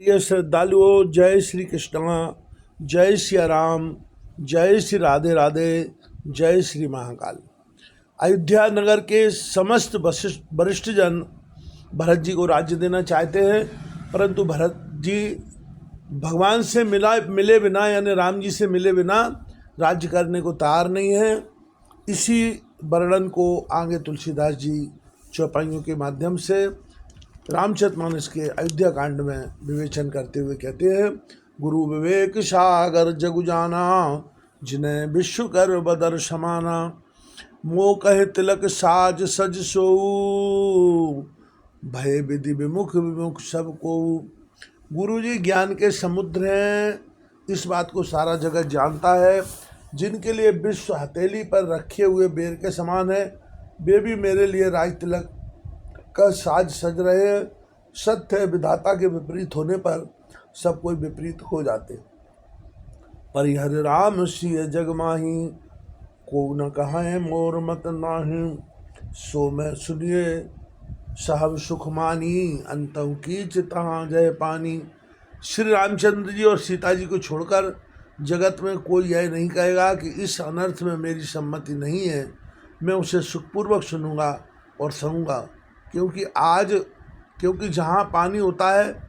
प्रिय श्रद्धालुओं, जय श्री कृष्ण, जय श्री राम, जय श्री राधे राधे, जय श्री महाकाल। अयोध्या नगर के समस्त वरिष्ठ जन भरत जी को राज्य देना चाहते हैं, परंतु भरत जी भगवान से मिले बिना यानी राम जी से मिले बिना राज्य करने को तैयार नहीं है। इसी वर्णन को आगे तुलसीदास जी चौपाइयों के माध्यम से रामचरितमानस के अयोध्या कांड में विवेचन करते हुए कहते हैं। गुरु विवेक सागर जगु जाना, जिन्हें विश्व कर बदर समाना। मोह कहे तिलक साज सज सो, भय विधि विमुख विमुख सबको। गुरु जी ज्ञान के समुद्र हैं, इस बात को सारा जगत जानता है। जिनके लिए विश्व हथेली पर रखे हुए बेर के समान है, वे भी मेरे लिए राज तिलक का साज सज रहे हैं। सत्य है, विधाता के विपरीत होने पर सब कोई विपरीत हो जाते। परिहर राम सिय जग माही, को न कहे मोर मत नाही। सो मैं सुनिए साहब सुख मानी, अंतम की चिता जय पानी। श्री रामचंद्र जी और सीता जी को छोड़कर जगत में कोई यह नहीं कहेगा कि इस अनर्थ में मेरी सम्मति नहीं है। मैं उसे सुखपूर्वक सुनूंगा और सहूँगा, क्योंकि जहाँ पानी होता है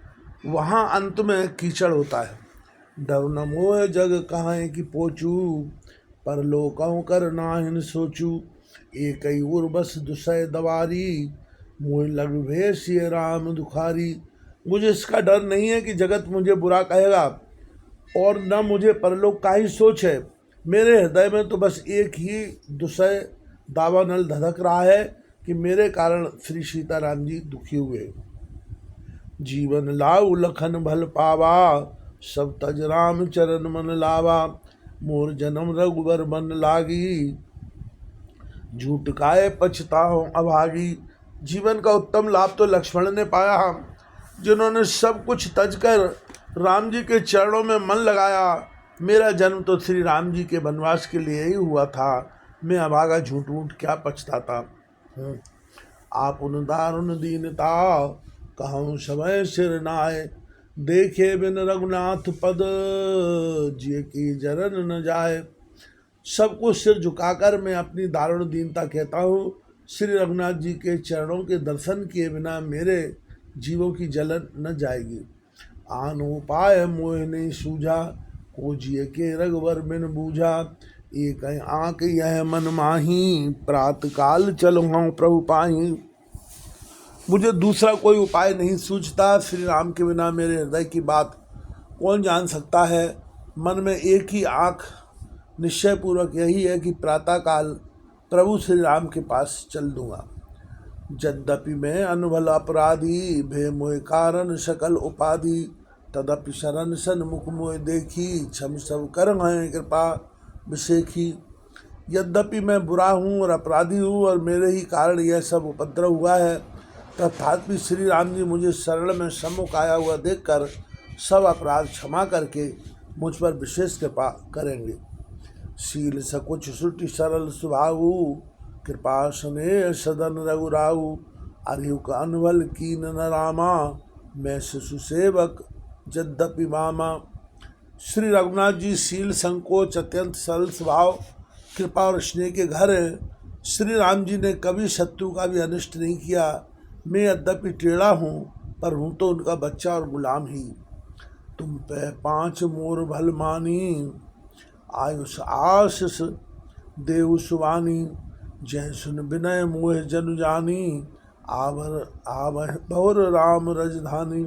वहाँ अंत में कीचड़ होता है। डर न मोह जग कहाँ की पोचू, पर लोकहु कर नाहिन सोचू। एक उर बस दुसय दवारी, मोह लग भेषिय राम दुखारी। मुझे इसका डर नहीं है कि जगत मुझे बुरा कहेगा, और न मुझे परलोक का ही सोच है। मेरे हृदय में तो बस एक ही दुसय दावानल धधक रहा है कि मेरे कारण श्री सीताराम जी दुखी हुए। जीवन लाऊ लखन भल पावा, सब तज राम चरण मन लावा। मोर जन्म रघुबर बन लागी, झूठ काए पछताओ अभागी। जीवन का उत्तम लाभ तो लक्ष्मण ने पाया, जिन्होंने सब कुछ तजकर राम जी के चरणों में मन लगाया। मेरा जन्म तो श्री राम जी के वनवास के लिए ही हुआ था। मैं अभागा झूठ मूठ क्या पछताता। आप उन दारुण दीनता, कहूँ समय सिर नाय। देखे बिन रघुनाथ पद, जिय की जरन न जाए। सबको सिर झुकाकर मैं अपनी दारुण दीनता कहता हूँ। श्री रघुनाथ जी के चरणों के दर्शन किए बिना मेरे जीवों की जलन न जाएगी। आन उपाय मोह नहीं सूझा, को जिय के रघुवर बिन बूझा। एक आँख यह मन माही, प्रात काल चलो हूँ प्रभु पाही। मुझे दूसरा कोई उपाय नहीं सूझता। श्री राम के बिना मेरे हृदय की बात कौन जान सकता है। मन में एक ही आँख निश्चय पूर्वक यही है कि प्रातःकाल प्रभु श्री राम के पास चल दूंगा। यद्यपि मैं अनभल अपराधी, भय मोह कारण सकल उपाधि। तदपि शरण सन मुख मोह देखी, क्षम सब कर हैं कृपा विशेखी। यद्यपि मैं बुरा हूँ और अपराधी हूँ और मेरे ही कारण यह सब उपद्रव हुआ है, तथापि श्री राम जी मुझे शरण में सम्मुख आया हुआ देखकर सब अपराध क्षमा करके मुझ पर विशेष कृपा करेंगे। शील सकुच सुटि सरल स्वभावु, कृपा स्नेह सदन रघुराऊ। अरिहु का अनबल कीन न रामा, मैं शिशु सेवक यद्यपि मामा। श्री रघुनाथ जी शील संकोच अत्यंत सरल स्वभाव, कृपा और स्नेह के घर हैं। श्री राम जी ने कभी शत्रु का भी अनिष्ट नहीं किया। मैं यद्यपि टेढ़ा हूँ, पर हूँ तो उनका बच्चा और गुलाम ही। तुम पे पाँच मोर भल मानी, आयुष आशीष देव सुवानी। जय सुन विनय मोह जनु जानी, आवर बहुर राम रजधानी।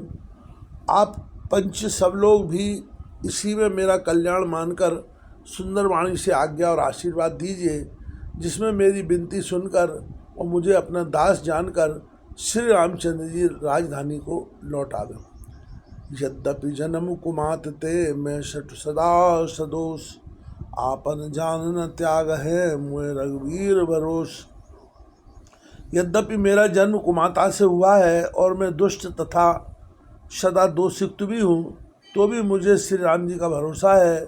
आप पंच सब लोग भी इसी में मेरा कल्याण मानकर सुंदर वाणी से आज्ञा और आशीर्वाद दीजिए, जिसमें मेरी विनती सुनकर और मुझे अपना दास जानकर श्री रामचंद्र जी राजधानी को लौटा दें। यद्यपि जन्म कुमात ते, मैं सठ सदा सदोष। आपन जान न त्याग है, मुझे रघुवीर भरोस। यद्यपि मेरा जन्म कुमाता से हुआ है और मैं दुष्ट तथा सदा दोषयुक्त भी हूँ, तो भी मुझे श्री राम जी का भरोसा है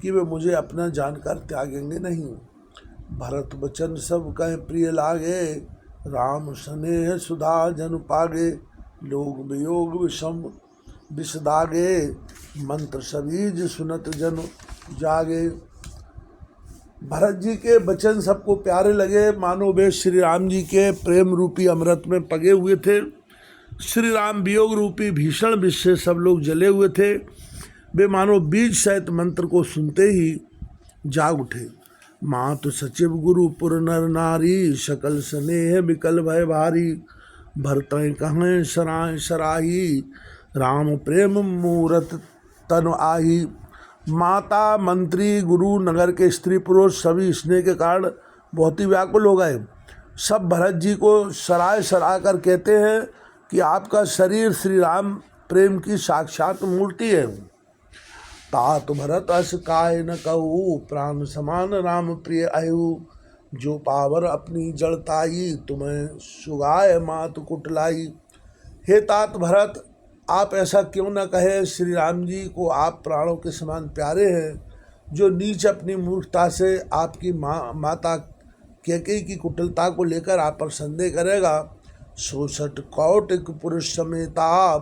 कि वे मुझे अपना जानकर त्यागेंगे नहीं। भरत बचन सब कहे प्रिय लागे, राम स्नेह सुधा जन पागे। लोग वियोग विषम विषदागे, मंत्र सबीज सुनत जन जागे। भरत जी के वचन सबको प्यारे लगे, मानो वे श्री राम जी के प्रेम रूपी अमृत में पगे हुए थे। श्री राम वियोग रूपी भीषण विष से सब लोग जले हुए थे। वे मानो बीज सहित मंत्र को सुनते ही जाग उठे। मातु सचिव गुरु पुर नर नारी, सकल स्नेह विकल भय भारी। भरतय कहें सराय सराही, राम प्रेम मूरत तन आही। माता, मंत्री, गुरु, नगर के स्त्री पुरुष सभी स्नेह के कारण बहुत ही व्याकुल हो गए। सब भरत जी को सराय सराय कर कहते हैं कि आपका शरीर श्री राम प्रेम की साक्षात मूर्ति है। तात भरत अस काय न कहू, प्राण समान राम प्रिय अयु। जो पावर अपनी जड़ताई, तुम्हें सुगाय मात कुटलाई। हे तात भरत, आप ऐसा क्यों न कहे, श्री राम जी को आप प्राणों के समान प्यारे हैं। जो नीच अपनी मूर्खता से आपकी माता कैकेयी की कुटिलता को लेकर आप पर संदेह करेगा, 66 कौटिक पुरुष समेता,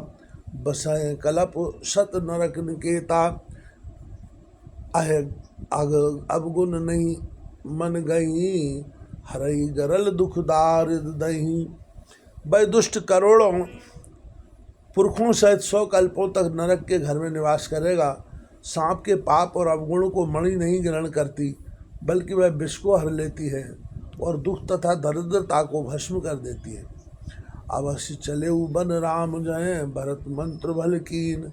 बसय कलप शत नरक निकेता। अवगुण नहीं मन गई, हरई गरल दुखदार दही। वह दुष्ट करोड़ों पुरखों सहित 100 कल्पों तक नरक के घर में निवास करेगा। सांप के पाप और अवगुणों को मणि नहीं ग्रहण करती, बल्कि वह विष को हर लेती है और दुख तथा दरिद्रता को भस्म कर देती है। अवश्य चले बन राम जय, भरत मंत्र भल कीन।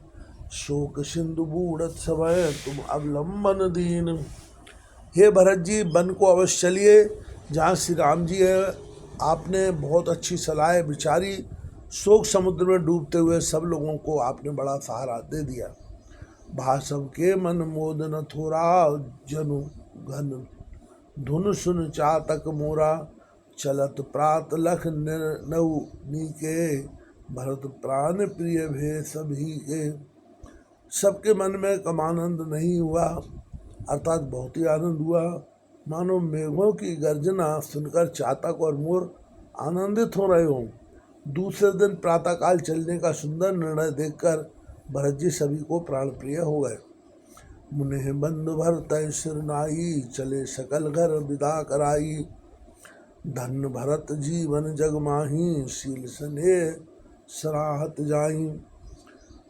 शोक सिंधु बूढ़त समय, तुम अवलंबन दीन। हे भरत जी, वन को अवश्य चलिए जहाँ श्री राम जी है। आपने बहुत अच्छी सलाह विचारी। शोक समुद्र में डूबते हुए सब लोगों को आपने बड़ा सहारा दे दिया। भाषव के मन मोद न थोरा, जनु घन धुन सुन चातक मोरा। चलत प्रात लख नौ नीके, भरत प्राण प्रिय भे सभी के। सबके मन में कम आनंद नहीं हुआ, अर्थात बहुत ही आनंद हुआ। मानो मेघों की गर्जना सुनकर चातक और मोर आनंदित हो रहे हों। दूसरे दिन प्रातःकाल चलने का सुंदर निर्णय देखकर भरत जी सभी को प्राण प्रिय हो गए। मुने बंधु भरत सिरनाई, चले सकल घर विदा कराई। धन भरत जीवन जग माही, शील स्नेह सराहत जाई।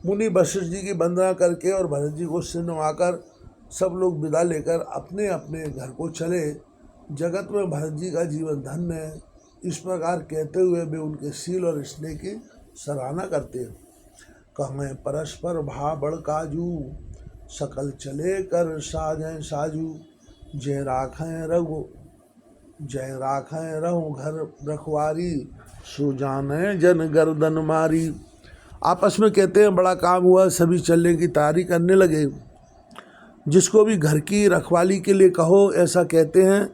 मुनि वशिष्ठ जी की वंदना करके और भरत जी को सिर नवाकर सब लोग विदा लेकर अपने अपने घर को चले। जगत में भरत जी का जीवन धन्य है, इस प्रकार कहते हुए वे उनके शील और स्नेह की सराहना करते हैं। कहें परस्पर भा बड़ काजू, सकल चले कर साजें साजू। जय राखें रहो घर रखवारी, सो जाने जन गर्दन मारी। आपस में कहते हैं बड़ा काम हुआ, सभी चलने की तैयारी करने लगे। जिसको भी घर की रखवाली के लिए कहो ऐसा कहते हैं,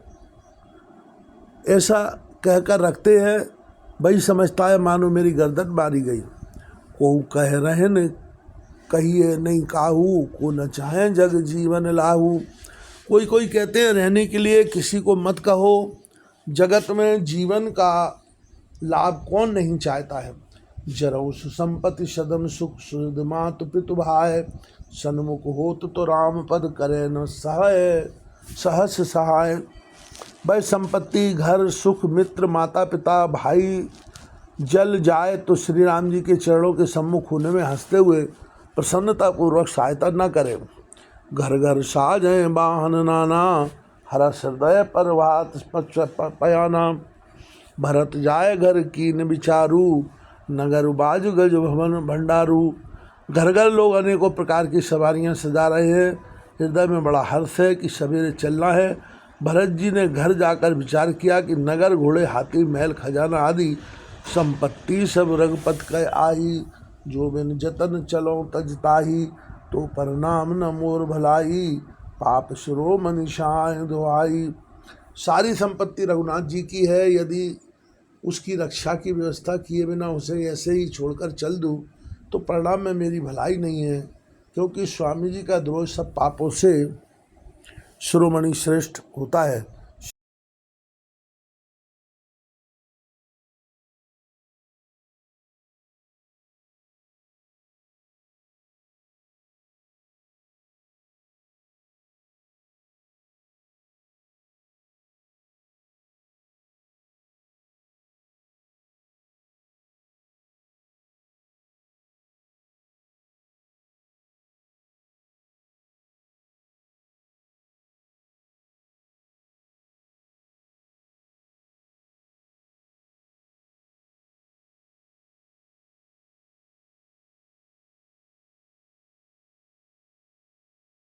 ऐसा कहकर रखते हैं, वही समझता है मानो मेरी गर्दन मारी गई। को कह रहे न कहिए नहीं काहू, को न चाहे जग जीवन लाहू। कोई कोई कहते हैं रहने के लिए किसी को मत कहो, जगत में जीवन का लाभ कौन नहीं चाहता है। जरऊ सुसंपत्ति सदन सुख, सुहृद मातु पितु भाय। सन्मुख होत तो राम पद करे न सहाय, सहस सहाय। वह संपत्ति, घर, सुख, मित्र, माता पिता, भाई जल जाए तो श्री राम जी के चरणों के सम्मुख होने में हंसते हुए प्रसन्नतापूर्वक सहायता न करें। घर घर साजें वाहन नाना, हरस हृदय परभात पयाना। भरत जाए घर कीन विचारू, नगर बाज गज भवन भंडारू। घर घर लोग अनेकों प्रकार की सवारियां सजा रहे हैं। हृदय में बड़ा हर्ष है कि सवेरे चलना है। भरत जी ने घर जाकर विचार किया कि नगर, घोड़े, हाथी, महल, खजाना आदि संपत्ति सब रघुपत कह आई। जो बिन जतन चलो तजताही, तो परिणाम न मोर भलाई। पाप शिरो मनीषाय दुहाई। सारी संपत्ति रघुनाथ जी की है, यदि उसकी रक्षा की व्यवस्था किए बिना उसे ऐसे ही छोड़कर चल दूँ तो परिणाम में मेरी भलाई नहीं है, क्योंकि स्वामी जी का द्रोह सब पापों से शिरोमणि श्रेष्ठ होता है।